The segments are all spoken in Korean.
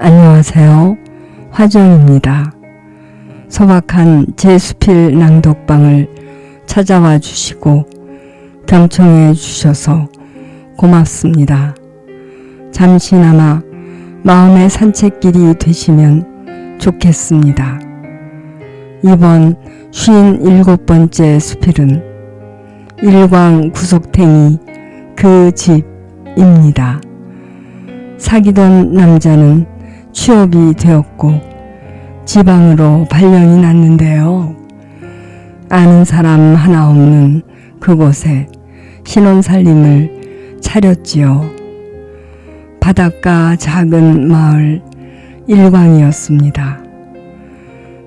안녕하세요. 화정입니다. 소박한 제 수필 낭독방을 찾아와 주시고 경청해 주셔서 고맙습니다. 잠시나마 마음의 산책길이 되시면 좋겠습니다. 이번 57번째 수필은 일광 구석탱이 그 집입니다. 사귀던 남자는 취업이 되었고 지방으로 발령이 났는데요. 아는 사람 하나 없는 그곳에 신혼살림을 차렸지요. 바닷가 작은 마을 일광이었습니다.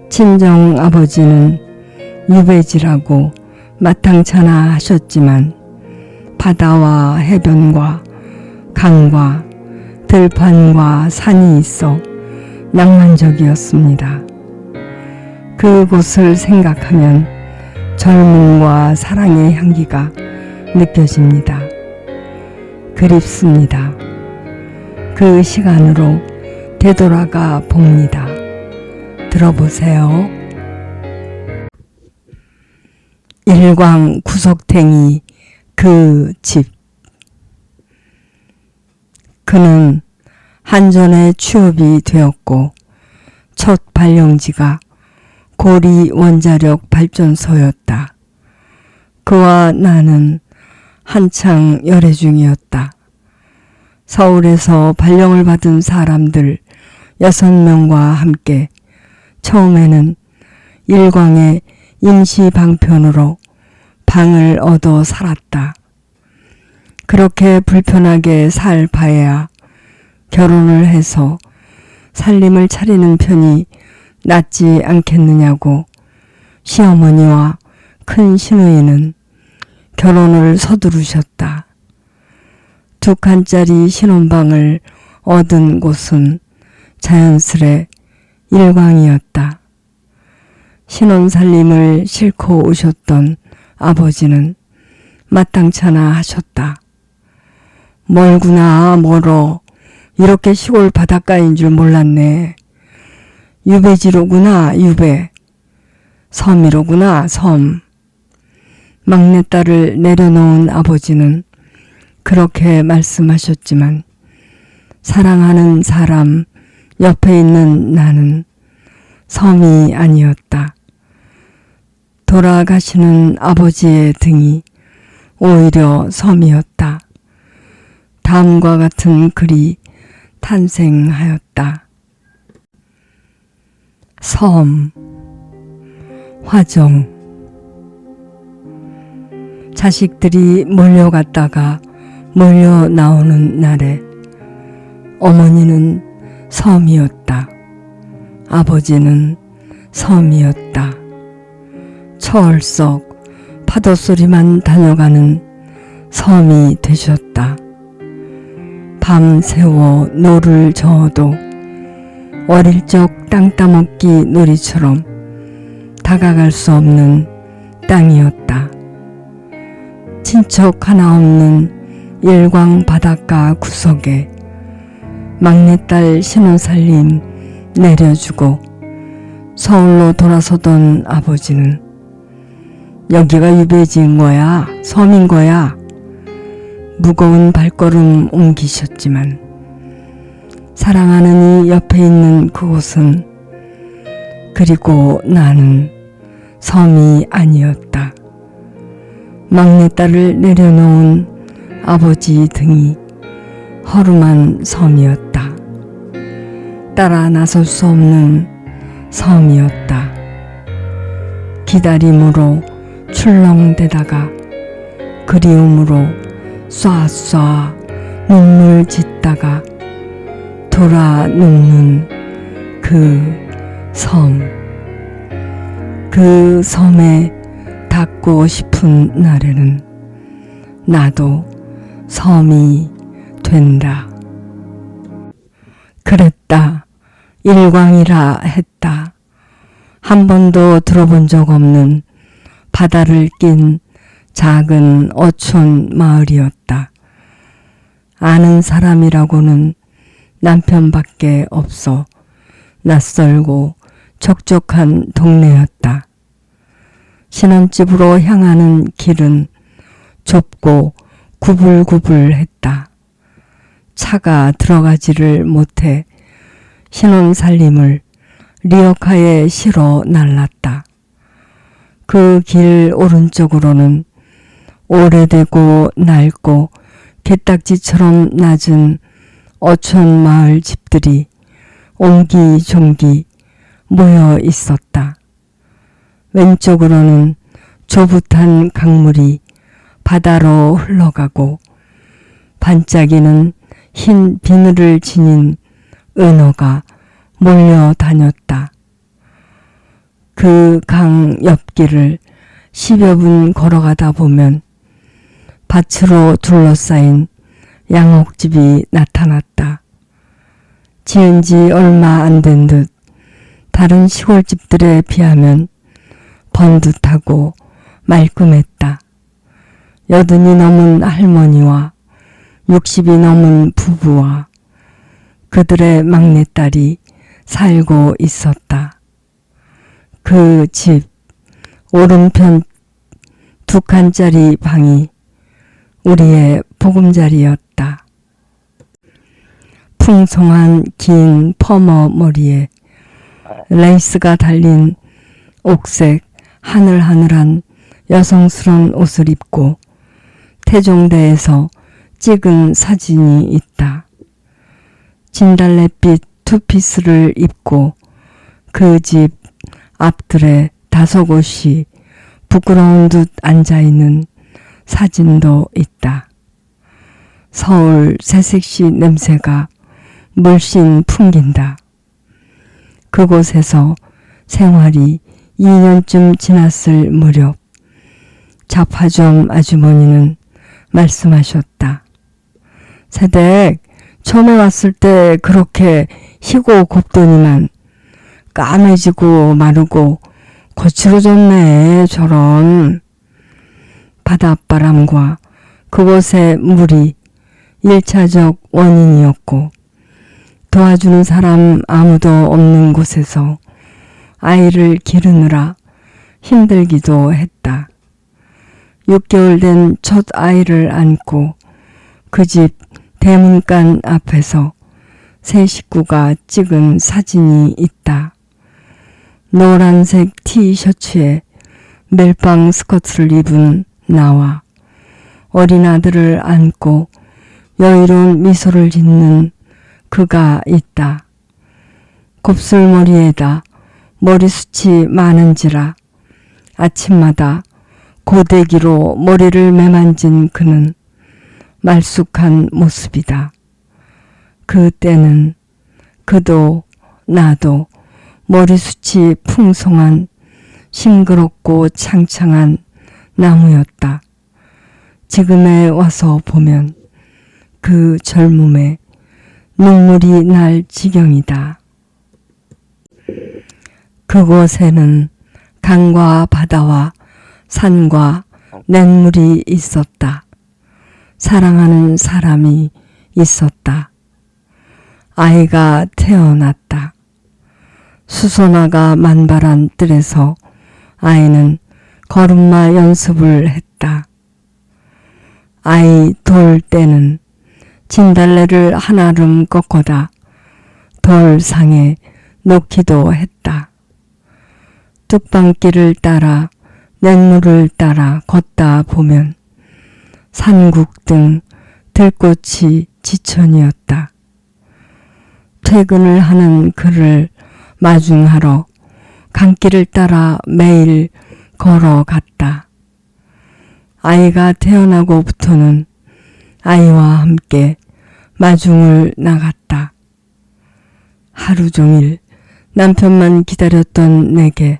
친정 아버지는 유배지라고 마땅찮아 하셨지만 바다와 해변과 강과 들판과 산이 있어 낭만적이었습니다. 그곳을 생각하면 젊음과 사랑의 향기가 느껴집니다. 그립습니다. 그 시간으로 되돌아가 봅니다. 들어보세요. 일광 구석탱이 그 집. 그는 한전에 취업이 되었고 첫 발령지가 고리 원자력 발전소였다. 그와 나는 한창 열애 중이었다. 서울에서 발령을 받은 사람들 6명과 함께 처음에는 일광의 임시 방편으로 방을 얻어 살았다. 그렇게 불편하게 살 바에야 결혼을 해서 살림을 차리는 편이 낫지 않겠느냐고 시어머니와 큰 시누이는 결혼을 서두르셨다. 2칸짜리 신혼방을 얻은 곳은 자연스레 일광이었다. 신혼살림을 싣고 오셨던 아버지는 마땅찮아 하셨다. 멀구나 멀어. 이렇게 시골 바닷가인 줄 몰랐네. 유배지로구나 유배. 섬이로구나 섬. 막내딸을 내려놓은 아버지는 그렇게 말씀하셨지만 사랑하는 사람 옆에 있는 나는 섬이 아니었다. 돌아가시는 아버지의 등이 오히려 섬이었다. 다음과 같은 글이 탄생하였다. 섬, 화정. 자식들이 몰려갔다가 몰려 나오는 날에 어머니는 섬이었다. 아버지는 섬이었다. 철썩 파도소리만 다녀가는 섬이 되셨다. 밤새워 노를 저어도 어릴 적 땅 따먹기 놀이처럼 다가갈 수 없는 땅이었다. 친척 하나 없는 일광 바닷가 구석에 막내딸 신혼살림 내려주고 서울로 돌아서던 아버지는 여기가 유배지인 거야? 섬인 거야? 무거운 발걸음 옮기셨지만 사랑하는 이 옆에 있는 그곳은 그리고 나는 섬이 아니었다. 막내딸을 내려놓은 아버지 등이 허름한 섬이었다. 따라 나설 수 없는 섬이었다. 기다림으로 출렁대다가 그리움으로 쏴쏴 눈물 짓다가 돌아 눕는 그 섬. 그 섬에 닿고 싶은 날에는 나도 섬이 된다. 그랬다. 일광이라 했다. 한 번도 들어본 적 없는 바다를 낀 작은 어촌 마을이었다. 아는 사람이라고는 남편밖에 없어 낯설고 적적한 동네였다. 신혼집으로 향하는 길은 좁고 구불구불했다. 차가 들어가지를 못해 신혼살림을 리어카에 실어 날랐다. 그 길 오른쪽으로는 오래되고 낡고 개딱지처럼 낮은 어촌 마을 집들이 옹기종기 모여 있었다. 왼쪽으로는 조붓한 강물이 바다로 흘러가고 반짝이는 흰 비늘을 지닌 은어가 몰려다녔다. 그 강 옆길을 10여 분 걸어가다 보면 밭으로 둘러싸인 양옥집이 나타났다. 지은 지 얼마 안 된 듯 다른 시골집들에 비하면 번듯하고 말끔했다. 80이 넘은 할머니와 60이 넘은 부부와 그들의 막내딸이 살고 있었다. 그 집 오른편 2칸짜리 방이 우리의 보금자리였다. 풍성한 긴 퍼머 머리에 레이스가 달린 옥색 하늘하늘한 여성스러운 옷을 입고 태종대에서 찍은 사진이 있다. 진달래빛 투피스를 입고 그 집 앞들에 5곳이 부끄러운 듯 앉아있는 사진도 있다. 서울 새색시 냄새가 물씬 풍긴다. 그곳에서 생활이 2년쯤 지났을 무렵 잡화점 아주머니는 말씀하셨다. 새댁, 처음에 왔을 때 그렇게 희고 곱더니만 까매지고 마르고 거칠어졌네, 저런. 바닷바람과 그곳의 물이 1차적 원인이었고 도와주는 사람 아무도 없는 곳에서 아이를 기르느라 힘들기도 했다. 6개월 된 첫 아이를 안고 그 집 대문간 앞에서 세 식구가 찍은 사진이 있다. 노란색 티셔츠에 멜빵 스커트를 입은 나와 어린 아들을 안고 여유로운 미소를 짓는 그가 있다. 곱슬머리에다 머리숱이 많은지라 아침마다 고데기로 머리를 매만진 그는 말쑥한 모습이다. 그때는 그도 나도 머리숱이 풍성한 싱그럽고 창창한 나무였다. 지금에 와서 보면 그 젊음에 눈물이 날 지경이다. 그곳에는 강과 바다와 산과 냇물이 있었다. 사랑하는 사람이 있었다. 아이가 태어났다. 수소나가 만발한 뜰에서 아이는 걸음마 연습을 했다. 아이 돌 때는 진달래를 한아름 꺾어다 돌상에 놓기도 했다. 뚝방길을 따라 냇물을 따라 걷다 보면 산국 등 들꽃이 지천이었다. 퇴근을 하는 그를 마중하러 강길을 따라 매일 걸어갔다. 아이가 태어나고부터는 아이와 함께 마중을 나갔다. 하루 종일 남편만 기다렸던 내게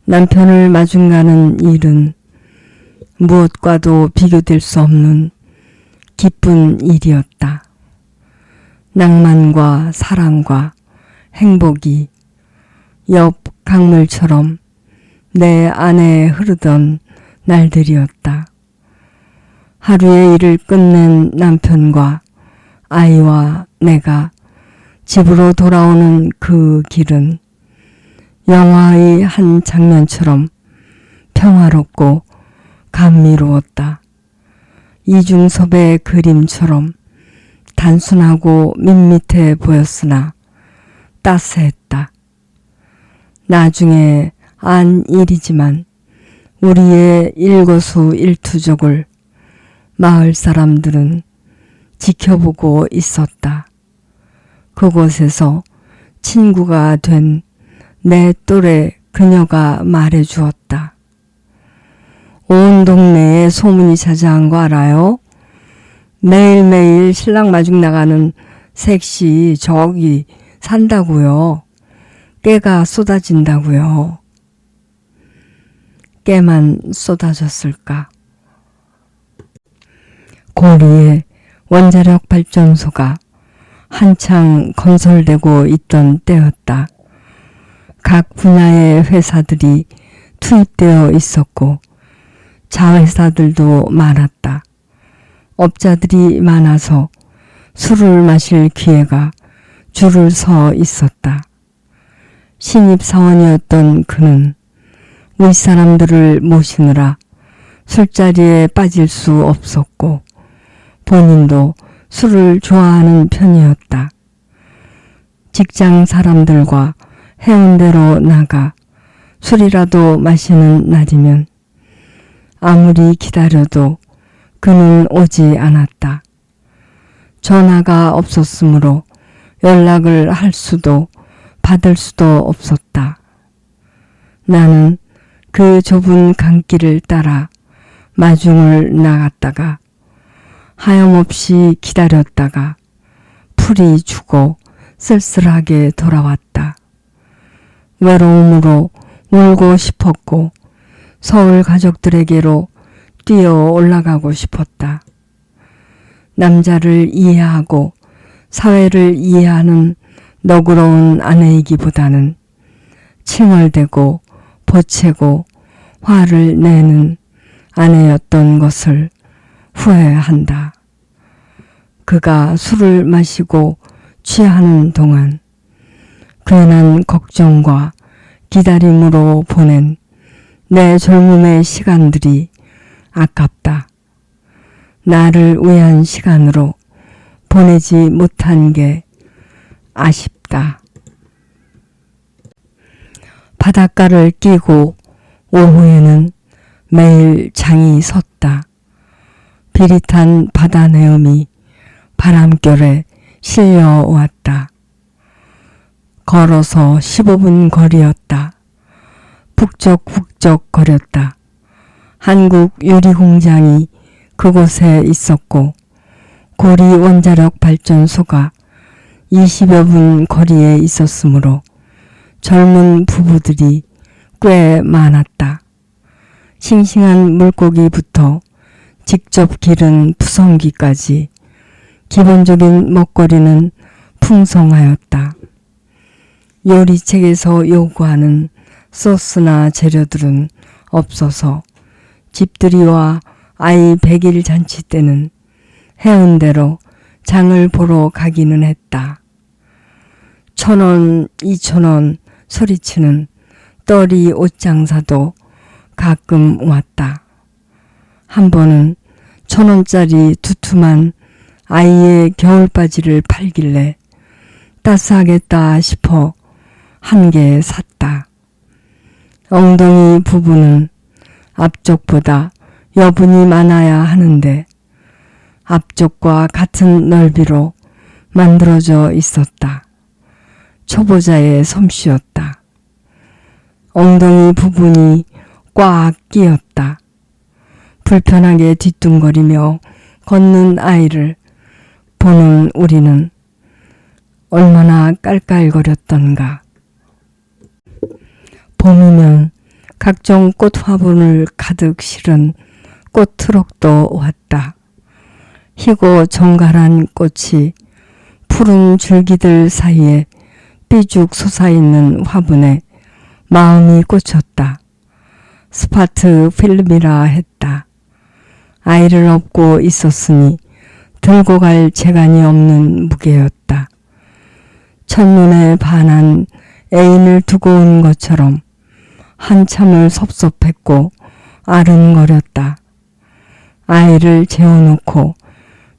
남편을 마중가는 일은 무엇과도 비교될 수 없는 기쁜 일이었다. 낭만과 사랑과 행복이 옆 강물처럼 내 안에 흐르던 날들이었다. 하루의 일을 끝낸 남편과 아이와 내가 집으로 돌아오는 그 길은 영화의 한 장면처럼 평화롭고 감미로웠다. 이중섭의 그림처럼 단순하고 밋밋해 보였으나 따스했다. 나중에 안 일이지만 우리의 일거수일투족을 마을 사람들은 지켜보고 있었다. 그곳에서 친구가 된 내 또래 그녀가 말해주었다. 온 동네에 소문이 자자한 거 알아요? 매일매일 신랑 마중 나가는 셋이 저기 산다고요. 깨가 쏟아진다고요. 깨만 쏟아졌을까? 고리에 원자력 발전소가 한창 건설되고 있던 때였다. 각 분야의 회사들이 투입되어 있었고 자회사들도 많았다. 업자들이 많아서 술을 마실 기회가 줄을 서 있었다. 신입사원이었던 그는 윗사람들을 모시느라 술자리에 빠질 수 없었고 본인도 술을 좋아하는 편이었다. 직장 사람들과 해운대로 나가 술이라도 마시는 날이면 아무리 기다려도 그는 오지 않았다. 전화가 없었으므로 연락을 할 수도 받을 수도 없었다. 나는 그 좁은 강길을 따라 마중을 나갔다가 하염없이 기다렸다가 풀이 주고 쓸쓸하게 돌아왔다. 외로움으로 울고 싶었고 서울 가족들에게로 뛰어 올라가고 싶었다. 남자를 이해하고 사회를 이해하는 너그러운 아내이기보다는 칭얼대고 보채고 화를 내는 아내였던 것을 후회한다. 그가 술을 마시고 취하는 동안 괜한 걱정과 기다림으로 보낸 내 젊음의 시간들이 아깝다. 나를 위한 시간으로 보내지 못한 게 아쉽다. 바닷가를 끼고 오후에는 매일 장이 섰다. 비릿한 바다 내음이 바람결에 실려왔다. 걸어서 15분 거리였다. 북적북적 거렸다. 한국 유리공장이 그곳에 있었고 고리 원자력 발전소가 20여 분 거리에 있었으므로 젊은 부부들이 꽤 많았다. 싱싱한 물고기부터 직접 기른 푸성기까지 기본적인 먹거리는 풍성하였다. 요리책에서 요구하는 소스나 재료들은 없어서 집들이와 아이 100일 잔치 때는 해운대로 장을 보러 가기는 했다. 1,000원, 2,000원 소리치는 떨이 옷장사도 가끔 왔다. 한 번은 1,000원짜리 두툼한 아이의 겨울바지를 팔길래 따스하겠다 싶어 한 개 샀다. 엉덩이 부분은 앞쪽보다 여분이 많아야 하는데 앞쪽과 같은 넓이로 만들어져 있었다. 초보자의 솜씨였다. 엉덩이 부분이 꽉 끼었다. 불편하게 뒤뚱거리며 걷는 아이를 보는 우리는 얼마나 깔깔거렸던가. 봄이면 각종 꽃 화분을 가득 실은 꽃 트럭도 왔다. 희고 정갈한 꽃이 푸른 줄기들 사이에 삐죽 솟아있는 화분에 마음이 꽂혔다. 스파트 필름이라 했다. 아이를 업고 있었으니 들고 갈 재간이 없는 무게였다. 첫눈에 반한 애인을 두고 온 것처럼 한참을 섭섭했고 아른거렸다. 아이를 재워놓고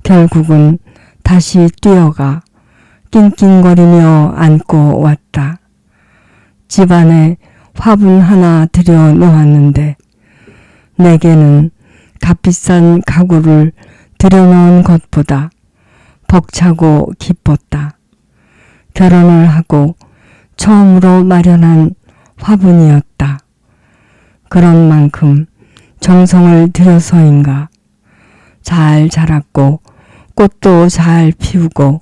결국은 다시 뛰어가 낑낑거리며 안고 왔다. 집안에 화분 하나 들여 놓았는데 내게는 값비싼 가구를 들여놓은 것보다 벅차고 기뻤다. 결혼을 하고 처음으로 마련한 화분이었다. 그런 만큼 정성을 들여서인가 잘 자랐고 꽃도 잘 피우고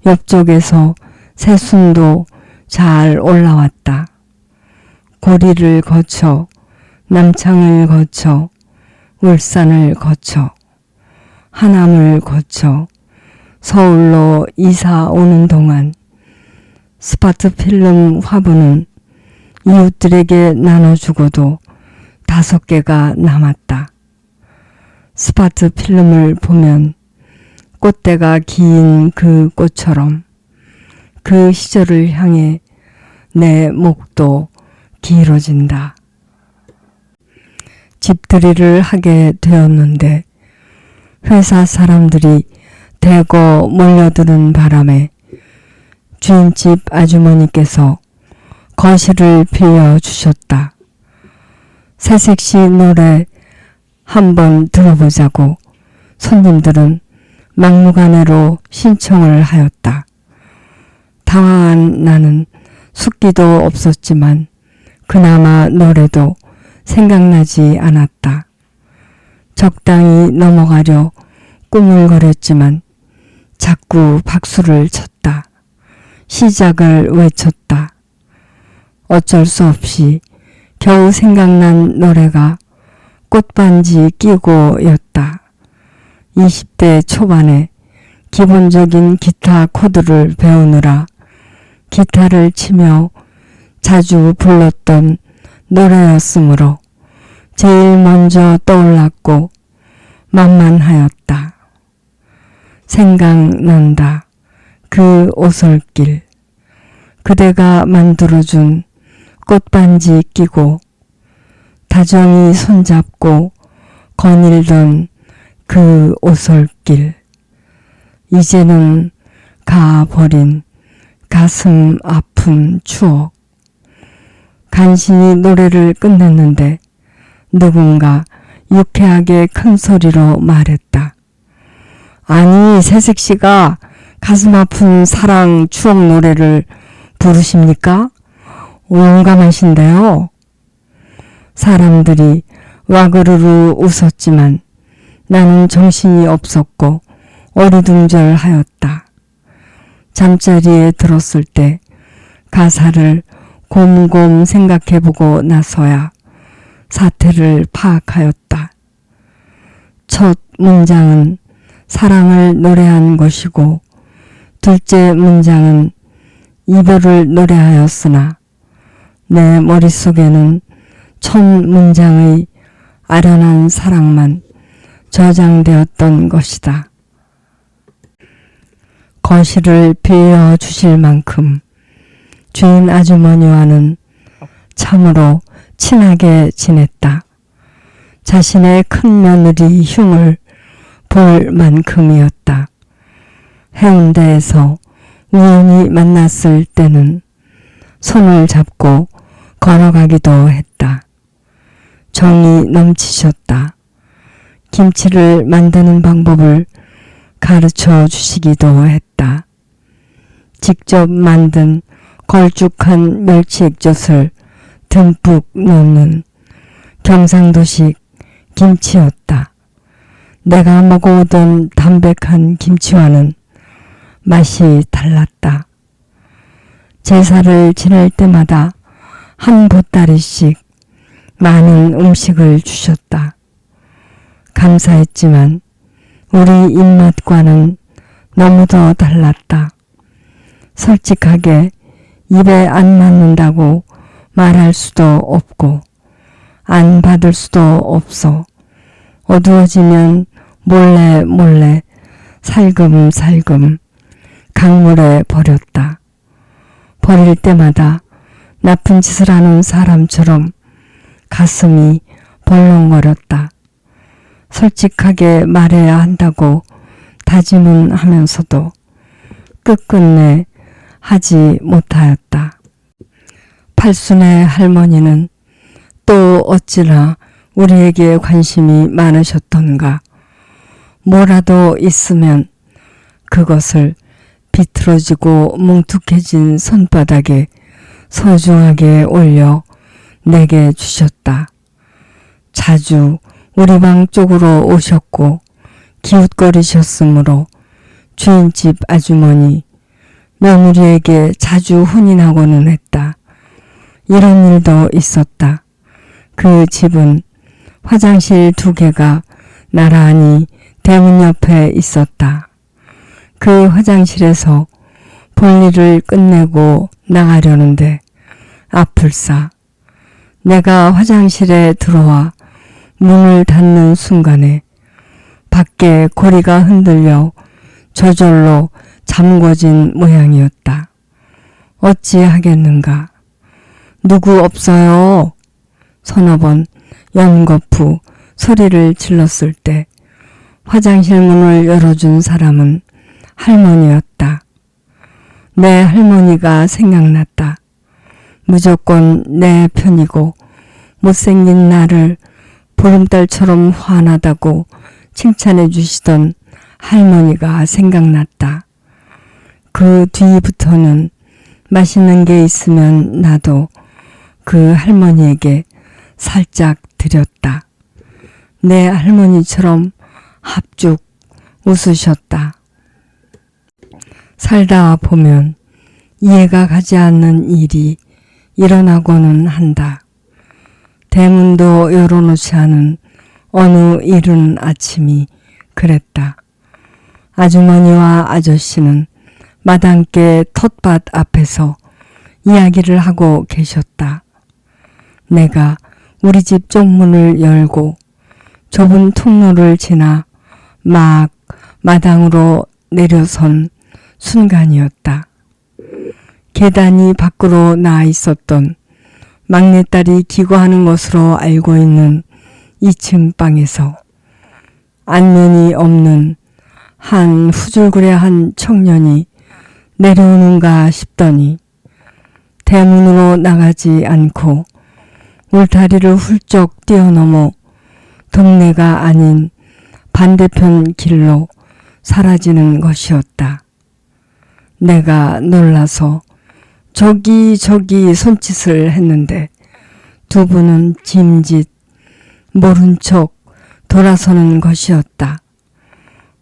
옆쪽에서 새순도 잘 올라왔다. 고리를 거쳐 남창을 거쳐 울산을 거쳐 하남을 거쳐 서울로 이사 오는 동안 스파트 필름 화분은 이웃들에게 나눠주고도 5개가 남았다. 스파트 필름을 보면 꽃대가 긴 그 꽃처럼 그 시절을 향해 내 목도 길어진다. 집들이를 하게 되었는데 회사 사람들이 대거 몰려드는 바람에 주인집 아주머니께서 거실을 빌려주셨다. 새색시 노래 한번 들어보자고 손님들은 막무가내로 신청을 하였다. 당황한 나는 숫기도 없었지만 그나마 노래도 생각나지 않았다. 적당히 넘어가려 꾸물거렸지만 자꾸 박수를 쳤다. 시작을 외쳤다. 어쩔 수 없이 겨우 생각난 노래가 꽃반지 끼고였다. 20대 초반에 기본적인 기타 코드를 배우느라 기타를 치며 자주 불렀던 노래였으므로 제일 먼저 떠올랐고 만만하였다. 생각난다. 그 오솔길. 그대가 만들어준 꽃반지 끼고 다정히 손잡고 거닐던 그 오솔길. 이제는 가버린 가슴 아픈 추억. 간신히 노래를 끝냈는데 누군가 유쾌하게 큰 소리로 말했다. 아니, 새색시가 가슴 아픈 사랑 추억 노래를 부르십니까? 용감하신데요. 사람들이 와그르르 웃었지만 나는 정신이 없었고 어리둥절하였다. 잠자리에 들었을 때 가사를 곰곰 생각해보고 나서야 사태를 파악하였다. 첫 문장은 사랑을 노래한 것이고 둘째 문장은 이별을 노래하였으나 내 머릿속에는 첫 문장의 아련한 사랑만 저장되었던 것이다. 거실을 빌려주실 만큼 주인 아주머니와는 참으로 친하게 지냈다. 자신의 큰 며느리 흉을 볼 만큼이었다. 해운대에서 우연히 만났을 때는 손을 잡고 걸어가기도 했다. 정이 넘치셨다. 김치를 만드는 방법을 가르쳐 주시기도 했다. 직접 만든 걸쭉한 멸치액젓을 듬뿍 넣는 경상도식 김치였다. 내가 먹어오던 담백한 김치와는 맛이 달랐다. 제사를 지낼 때마다 한 보따리씩 많은 음식을 주셨다. 감사했지만 우리 입맛과는 너무도 달랐다. 솔직하게 입에 안 맞는다고 말할 수도 없고 안 받을 수도 없어 어두워지면 몰래 살금살금 강물에 버렸다. 버릴 때마다 나쁜 짓을 하는 사람처럼 가슴이 벌렁거렸다. 솔직하게 말해야 한다고 다짐은 하면서도 끝끝내 하지 못하였다. 팔순의 할머니는 또 어찌나 우리에게 관심이 많으셨던가. 뭐라도 있으면 그것을 비틀어지고 뭉툭해진 손바닥에 소중하게 올려 내게 주셨다. 자주 우리 방 쪽으로 오셨고 기웃거리셨으므로 주인집 아주머니 며느리에게 자주 혼인하고는 했다. 이런 일도 있었다. 그 집은 화장실 2개가 나란히 대문 옆에 있었다. 그 화장실에서 볼일을 끝내고 나가려는데 아플싸 내가 화장실에 들어와 문을 닫는 순간에 밖에 고리가 흔들려 저절로 잠궈진 모양이었다. 어찌하겠는가. 누구 없어요. 서너 번 연거푸 소리를 질렀을 때 화장실 문을 열어준 사람은 할머니였다. 내 할머니가 생각났다. 무조건 내 편이고 못생긴 나를 보름달처럼 환하다고 칭찬해 주시던 할머니가 생각났다. 그 뒤부터는 맛있는 게 있으면 나도 그 할머니에게 살짝 드렸다. 내 할머니처럼 합죽 웃으셨다. 살다 보면 이해가 가지 않는 일이 일어나고는 한다. 대문도 열어놓지 않은 어느 이른 아침이 그랬다. 아주머니와 아저씨는 마당개 텃밭 앞에서 이야기를 하고 계셨다. 내가 우리 집 쪽문을 열고 좁은 통로를 지나 막 마당으로 내려선 순간이었다. 계단이 밖으로 나와 있었던 막내딸이 기거하는 것으로 알고 있는 2층 방에서 안면이 없는 한 후줄그레한 청년이 내려오는가 싶더니 대문으로 나가지 않고 울타리를 훌쩍 뛰어넘어 동네가 아닌 반대편 길로 사라지는 것이었다. 내가 놀라서 저기 손짓을 했는데 두 분은 짐짓 모른 척 돌아서는 것이었다.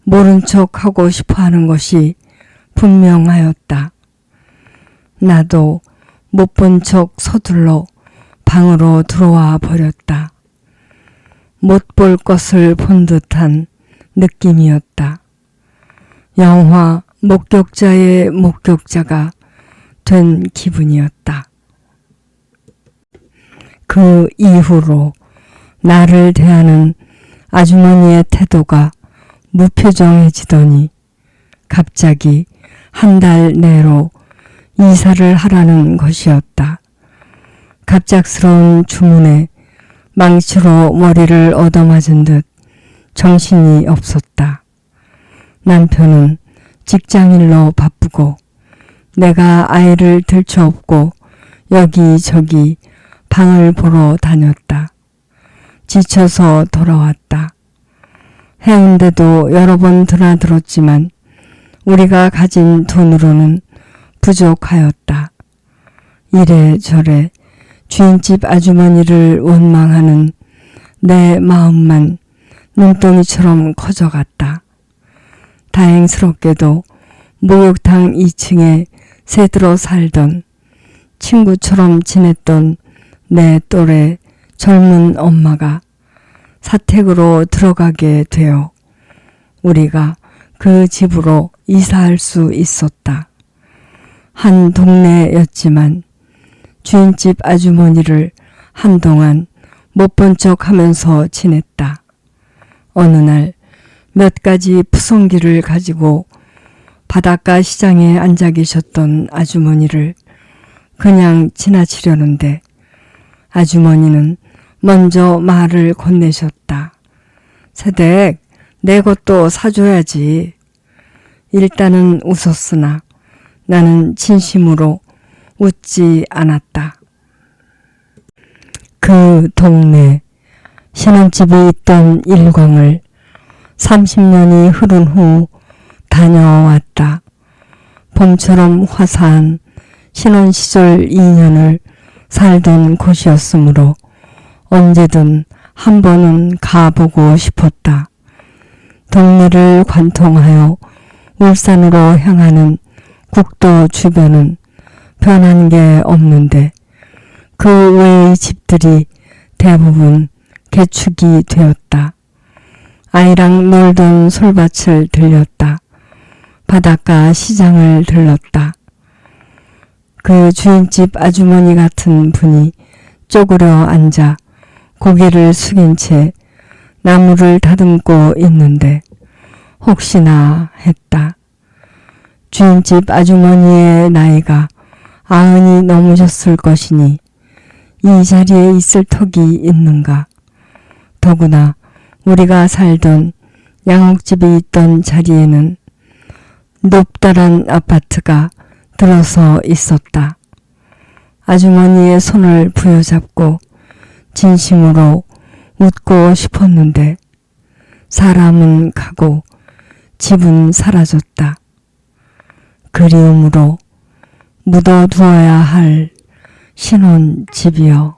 모른 척 하고 싶어 하는 것이 분명하였다. 나도 못 본 척 서둘러 방으로 들어와 버렸다. 못 볼 것을 본 듯한 느낌이었다. 영화 목격자의 목격자가 된 기분이었다. 그 이후로 나를 대하는 아주머니의 태도가 무표정해지더니 갑자기 한 달 내로 이사를 하라는 것이었다. 갑작스러운 주문에 망치로 머리를 얻어맞은 듯 정신이 없었다. 남편은 직장일로 바쁘고 내가 아이를 들쳐업고 여기저기 방을 보러 다녔다. 지쳐서 돌아왔다. 해운대도 여러 번 드나들었지만 우리가 가진 돈으로는 부족하였다. 이래저래 주인집 아주머니를 원망하는 내 마음만 눈덩이처럼 커져갔다. 다행스럽게도 목욕탕 2층에 새들어 살던 친구처럼 지냈던 내 또래 젊은 엄마가 사택으로 들어가게 되어 우리가 그 집으로 이사할 수 있었다. 한 동네였지만 주인집 아주머니를 한동안 못 본 척 하면서 지냈다. 어느 날 몇 가지 푸성기를 가지고 바닷가 시장에 앉아 계셨던 아주머니를 그냥 지나치려는데 아주머니는 먼저 말을 건네셨다. 새댁, 내 것도 사줘야지. 일단은 웃었으나 나는 진심으로 웃지 않았다. 그 동네 신혼집이 있던 일광을 30년이 흐른 후 다녀왔다. 봄처럼 화사한 신혼시절 2년을 살던 곳이었으므로 언제든 한 번은 가보고 싶었다. 동네를 관통하여 울산으로 향하는 국도 주변은 변한 게 없는데 그 외의 집들이 대부분 개축이 되었다. 아이랑 놀던 솔밭을 들렸다. 바닷가 시장을 들렀다. 그 주인집 아주머니 같은 분이 쪼그려 앉아 고개를 숙인 채 나무를 다듬고 있는데 혹시나 했다. 주인집 아주머니의 나이가 90이 넘으셨을 것이니 이 자리에 있을 턱이 있는가. 더구나 우리가 살던 양옥집이 있던 자리에는 높다란 아파트가 들어서 있었다. 아주머니의 손을 부여잡고 진심으로 웃고 싶었는데 사람은 가고 집은 사라졌다. 그리움으로 묻어두어야 할 신혼집이여.